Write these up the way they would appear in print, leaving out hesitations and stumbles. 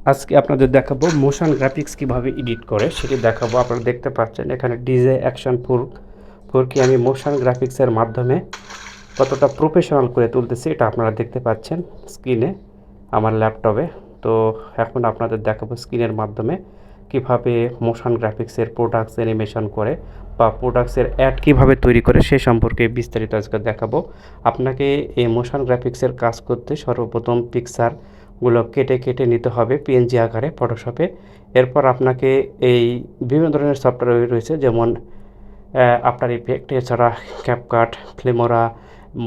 আজকে আপনাদের দেখাবো মোশন গ্রাফিক্স কিভাবে এডিট করে সেটি দেখাবো। আপনারা দেখতে পাচ্ছেন এখানে ডিজে অ্যাকশন ফোরকে আমি মোশন গ্রাফিক্সের মাধ্যমে কতটা প্রফেশনাল করে তুলতেছি এটা আপনারা দেখতে পাচ্ছেন স্ক্রিনে আমার ল্যাপটপে। তো এখন আপনাদের দেখাবো স্ক্রিনের মাধ্যমে কিভাবে মোশন গ্রাফিক্সের প্রোডাক্টস অ্যানিমেশন করে বা প্রোডাক্টসের অ্যাড কিভাবে তৈরি করে সে সম্পর্কে বিস্তারিত আজকে দেখাবো। আপনাকে এই মোশন গ্রাফিক্সের কাজ করতে সর্বপ্রথম পিকচারগুলো কেটে কেটে নিতে হবে পিএনজি আকারে ফটোশপে। এরপর আপনাকে এই বিভিন্ন ধরনের সফটওয়্যার রয়েছে, যেমন আফটার ইফেক্ট, এছাড়া ক্যাপকাট, ফিল্মোরা,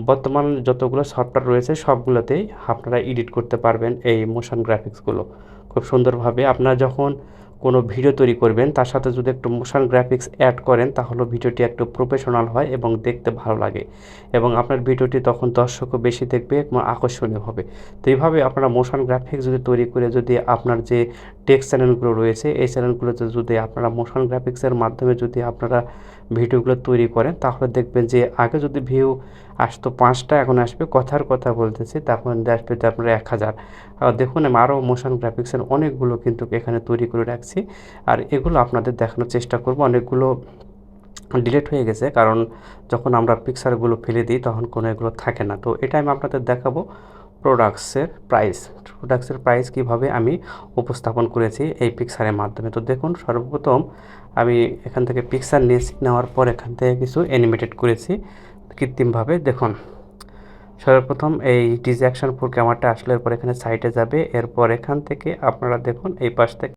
বর্তমান যতগুলো সফটওয়্যার রয়েছে সবগুলোতেই আপনারা এডিট করতে পারবেন এই মোশন গ্রাফিক্সগুলো খুব সুন্দরভাবে। আপনারা যখন কোনো ভিডিও তৈরি করবেন তার সাথে যদি একটু মোশন গ্রাফিক্স অ্যাড করেন তাহলে ভিডিওটি একটু প্রফেশনাল হয় এবং দেখতে ভালো লাগে, এবং আপনার ভিডিওটি তখন দর্শকও বেশি দেখবে এবং আকর্ষণীয় হবে। তো এইভাবে আপনারা মোশন গ্রাফিক্স যদি তৈরি করে যদি আপনার যে টেক্সট চ্যানেলগুলো রয়েছে এই চ্যানেলগুলোতে যদি আপনারা মোশন গ্রাফিক্সের মাধ্যমে যদি আপনারা ভিডিওগুলো তৈরি করেন তাহলে দেখবেন যে আগে যদি ভিউ আসতো 5টা, এখন আসবে কথার কথা বলতেছি তখন আসবে আপনার 1000। দেখুন আমি আরও মোশন গ্রাফিক্সের অনেকগুলো কিন্তু এখানে তৈরি করে রাখছি, আর এগুলো আপনাদের দেখানোর চেষ্টা করব। অনেকগুলো ডিলিট হয়ে গেছে, কারণ যখন আমরা পিকচারগুলো ফেলে দিই তখন কোনো এগুলো থাকে না। তো এটা আমি আপনাদের দেখাবো প্রোডাক্টসের প্রাইস কীভাবে আমি উপস্থাপন করেছি এই পিকচারের মাধ্যমে। তো দেখুন সর্বপ্রথম আমি এখান থেকে পিকচার নিয়েছি, নেওয়ার পর এখান থেকে কিছু অ্যানিমেটেড করেছি কৃত্রিমভাবে। দেখুন সর্বপ্রথম এই ডিজে অ্যাকশন ফোর ক্যামেরাটা আসলে এরপর এখানে সাইটে যাবে, এরপর এখান থেকে আপনারা দেখুন এই পাশ থেকে